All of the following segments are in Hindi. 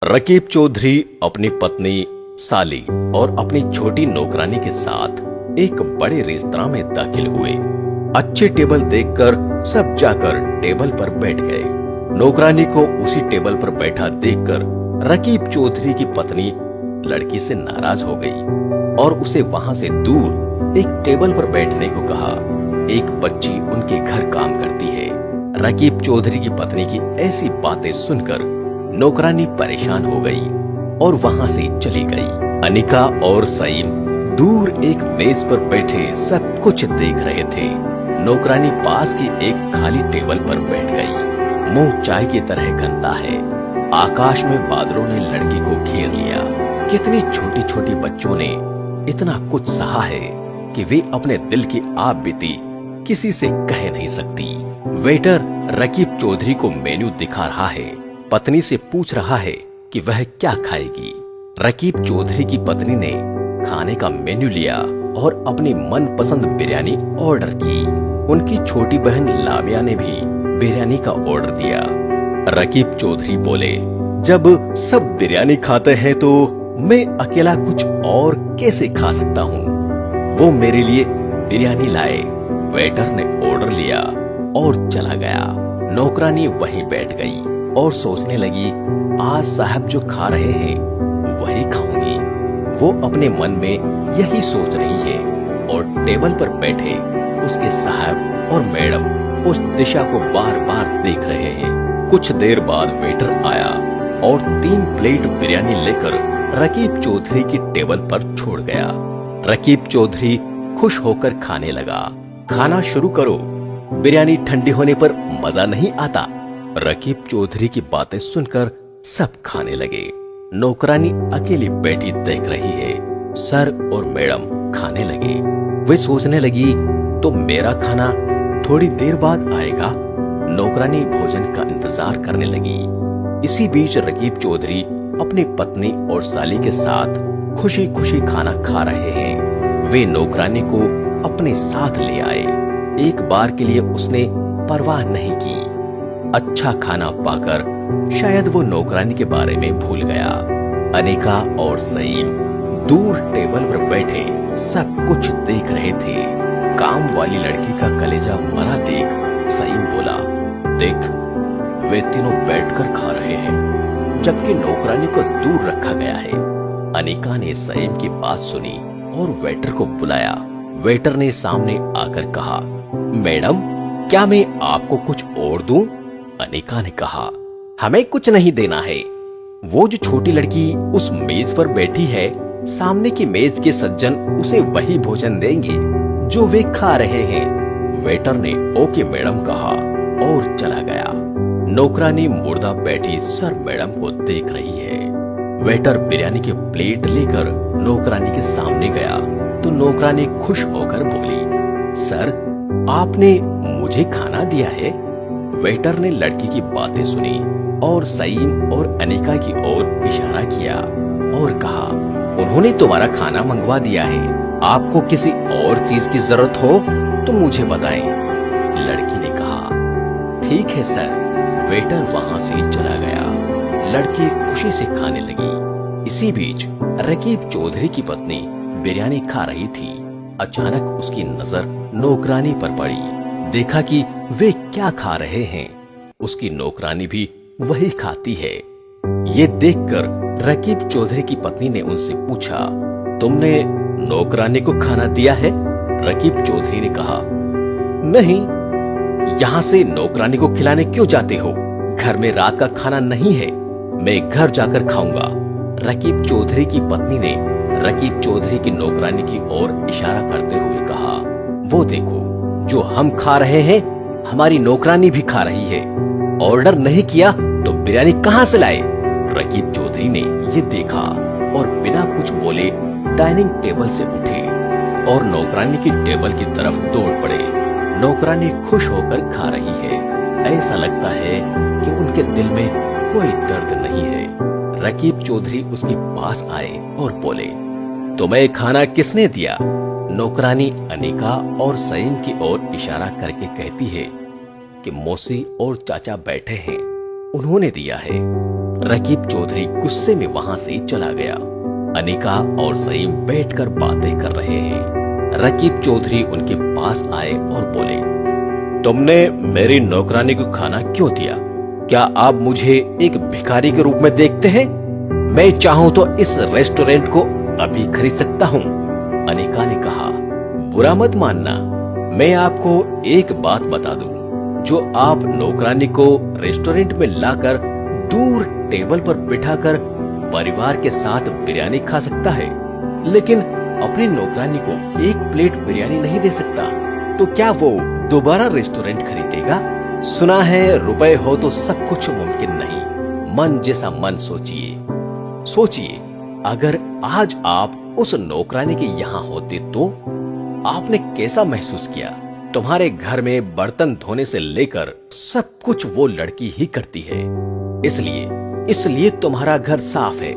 रकीब चौधरी अपनी पत्नी साली और अपनी छोटी नौकरानी के साथ एक बड़े रेस्तरां में दाखिल हुए। अच्छे टेबल देखकर सब जाकर टेबल पर बैठ गए। नौकरानी को उसी टेबल पर बैठा देखकर रकीब चौधरी की पत्नी लड़की से नाराज हो गई और उसे वहां से दूर एक टेबल पर बैठने को कहा। एक बच्ची उनके घर काम करती है। रकीब चौधरी की पत्नी की ऐसी बातें सुनकर नौकरानी परेशान हो गई और वहां से चली गई। अनिका और सईम दूर एक मेज पर बैठे सब कुछ देख रहे थे। नौकरानी पास की एक खाली टेबल पर बैठ गई। मुंह चाय की तरह गंदा है। आकाश में बादलों ने लड़की को घेर लिया। कितनी छोटी छोटी बच्चों ने इतना कुछ सहा है कि वे अपने दिल की आप बीती किसी से कह नहीं सकती। वेटर रकीब चौधरी को मेन्यू दिखा रहा है। पत्नी से पूछ रहा है कि वह क्या खाएगी। रकीब चौधरी की पत्नी ने खाने का मेन्यू लिया और अपनी मनपसंद बिरयानी ऑर्डर की। उनकी छोटी बहन लामिया ने भी बिरयानी का ऑर्डर दिया। रकीब चौधरी बोले, जब सब बिरयानी खाते हैं तो मैं अकेला कुछ और कैसे खा सकता हूँ। वो मेरे लिए बिरयानी लाए। वेटर ने ऑर्डर लिया और चला गया। नौकरानी वहीं बैठ गई और सोचने लगी, आज साहब जो खा रहे हैं वही खाऊंगी। वो अपने मन में यही सोच रही है और टेबल पर बैठे उसके साहब और मैडम उस दिशा को बार बार देख रहे हैं। कुछ देर बाद वेटर आया और 3 प्लेट बिरयानी लेकर रकीब चौधरी की टेबल पर छोड़ गया। रकीब चौधरी खुश होकर खाने लगा। खाना शुरू करो, बिरयानी ठंडी होने पर मजा नहीं आता। रकीब चौधरी की बातें सुनकर सब खाने लगे। नौकरानी अकेली बैठी देख रही है। सर और मैडम खाने लगे। वे सोचने लगी, तो मेरा खाना थोड़ी देर बाद आएगा। नौकरानी भोजन का इंतजार करने लगी। इसी बीच रकीब चौधरी अपनी पत्नी और साली के साथ खुशी खुशी खाना खा रहे हैं। वे नौकरानी को अपने साथ ले आए। एक बार के लिए उसने परवाह नहीं की। अच्छा खाना पाकर शायद वो नौकरानी के बारे में भूल गया। अनिका और सईम दूर टेबल पर बैठे सब कुछ देख रहे थे। काम वाली लड़की का कलेजा मरा देख सईम बोला, देख वे तीनों बैठकर खा रहे हैं जबकि नौकरानी को दूर रखा गया है। अनिका ने सईम की बात सुनी और वेटर को बुलाया। वेटर ने सामने आकर कहा, मैडम क्या मैं आपको कुछ और दूं? अनिका ने कहा, हमें कुछ नहीं देना है। वो जो छोटी लड़की उस मेज पर बैठी है, सामने की मेज के सज्जन उसे वही भोजन देंगे जो वे खा रहे हैं। वेटर ने ओके मैडम कहा और चला गया। नौकरानी मुर्दा बैठी सर मैडम को देख रही है। वेटर बिरयानी की प्लेट लेकर नौकरानी के सामने गया तो नौकरानी खुश होकर बोली, सर आपने मुझे खाना दिया है। वेटर ने लड़की की बातें सुनी और सईम और अनिका की ओर इशारा किया और कहा, उन्होंने तुम्हारा खाना मंगवा दिया है। आपको किसी और चीज की जरूरत हो तो मुझे बताएं। लड़की ने कहा, ठीक है सर। वेटर वहां से चला गया। लड़की खुशी से खाने लगी। इसी बीच रकीब चौधरी की पत्नी बिरयानी खा रही थी। अचानक उसकी नजर नौकरानी पर पड़ी। देखा कि वे क्या खा रहे हैं। उसकी नौकरानी भी वही खाती है। ये देखकर रकीब चौधरी की पत्नी ने उनसे पूछा, तुमने नौकरानी को खाना दिया है? रकीब चौधरी ने कहा, नहीं। यहाँ से नौकरानी को खिलाने क्यों जाते हो? घर में रात का खाना नहीं है, मैं घर जाकर खाऊंगा। रकीब चौधरी की पत्नी ने रकीब चौधरी की नौकरानी की ओर इशारा करते हुए कहा, वो देखो जो हम खा रहे हैं हमारी नौकरानी भी खा रही है। ऑर्डर नहीं किया तो बिरयानी कहाँ से लाए? रकीब चौधरी ने ये देखा और बिना कुछ बोले डाइनिंग टेबल से उठे और नौकरानी की टेबल की तरफ दौड़ पड़े। नौकरानी खुश होकर खा रही है। ऐसा लगता है कि उनके दिल में कोई दर्द नहीं है। रकीब चौधरी उसके पास आए और बोले, तुम्हें खाना किसने दिया? नौकरानी अनिका और सईम की ओर इशारा करके कहती है कि मौसी और चाचा बैठे हैं, उन्होंने दिया है। रकीब चौधरी गुस्से में वहां से चला गया। अनिका और सईम बैठकर बातें कर रहे हैं। रकीब चौधरी उनके पास आए और बोले, तुमने मेरी नौकरानी को खाना क्यों दिया? क्या आप मुझे एक भिखारी के रूप में देखते हैं? मैं चाहूं तो इस रेस्टोरेंट को अभी खरीद सकता हूं। अनिका ने कहा, बुरा मत मानना, मैं आपको एक बात बता दूं, जो आप नौकरानी को रेस्टोरेंट में लाकर दूर टेबल पर बिठाकर परिवार के साथ बिरयानी खा सकता है, लेकिन अपनी नौकरानी को एक प्लेट बिरयानी नहीं दे सकता, तो क्या वो दोबारा रेस्टोरेंट खरीदेगा? सुना है रुपए हो तो सब कुछ मुमकिन नहीं। मन जैसा मन सोचिए, अगर आज आप उस नौकरानी के यहाँ होते तो आपने कैसा महसूस किया? तुम्हारे घर में बर्तन धोने से लेकर सब कुछ वो लड़की ही करती है, इसलिए तुम्हारा घर साफ है।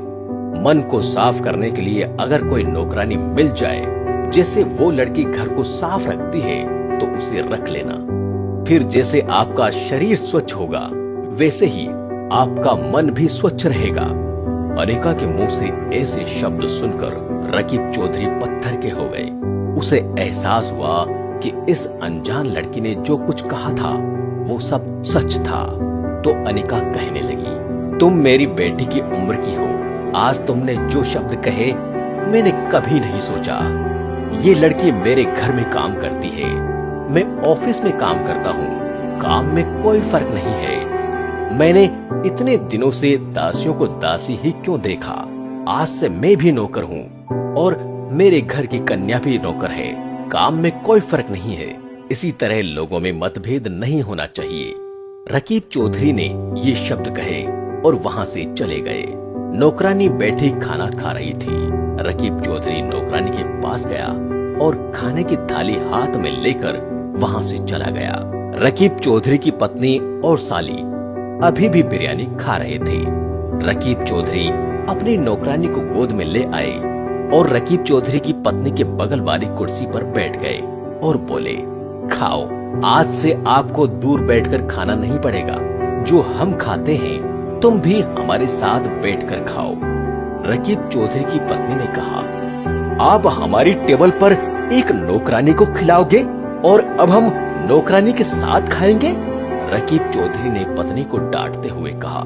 मन को साफ करने के लिए अगर कोई नौकरानी मिल जाए, जैसे वो लड़की घर को साफ रखती है, तो उसे रख लेना। फिर जैसे आपका शरीर स्वच्छ होगा, वैसे ही आपका मन भी स्वच्छ रहेगा। अनिका के मुंह से ऐसे शब्द सुनकर रकीब चौधरी पत्थर के हो गए। उसे एहसास हुआ कि इस अनजान लड़की ने जो कुछ कहा था वो सब सच था। तो अनिका कहने लगी, तुम मेरी बेटी की उम्र की हो, आज तुमने जो शब्द कहे मैंने कभी नहीं सोचा। ये लड़की मेरे घर में काम करती है, मैं ऑफिस में काम करता हूँ, काम में कोई फर्क नहीं है। मैंने इतने दिनों से दासियों को दासी ही क्यों देखा? आज से मैं भी नौकर हूँ और मेरे घर की कन्या भी नौकर है, काम में कोई फर्क नहीं है। इसी तरह लोगों में मतभेद नहीं होना चाहिए। रकीब चौधरी ने ये शब्द कहे और वहां से चले गए। नौकरानी बैठी खाना खा रही थी। रकीब चौधरी नौकरानी के पास गया और खाने की थाली हाथ में लेकर वहां से चला गया। रकीब चौधरी की पत्नी और साली अभी भी बिरयानी खा रहे थे। रकीब चौधरी अपनी नौकरानी को गोद में ले आए और रकीब चौधरी की पत्नी के बगल वाली कुर्सी पर बैठ गए और बोले, खाओ, आज से आपको दूर बैठकर खाना नहीं पड़ेगा। जो हम खाते हैं तुम भी हमारे साथ बैठकर खाओ। रकीब चौधरी की पत्नी ने कहा, आप हमारी टेबल पर एक नौकरानी को खिलाओगे और अब हम नौकरानी के साथ खाएंगे? रकीब चौधरी ने पत्नी को डांटते हुए कहा,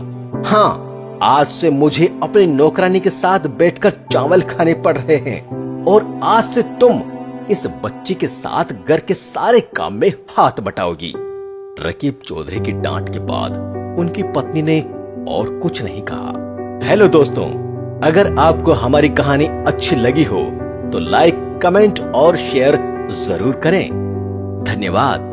हाँ, आज से मुझे अपनी नौकरानी के साथ बैठकर चावल खाने पड़ रहे हैं और आज से तुम इस बच्ची के साथ घर के सारे काम में हाथ बटाओगी। रकीब चौधरी की डांट के बाद उनकी पत्नी ने और कुछ नहीं कहा। हेलो दोस्तों, अगर आपको हमारी कहानी अच्छी लगी हो तो लाइक, कमेंट और शेयर जरूर करें। धन्यवाद।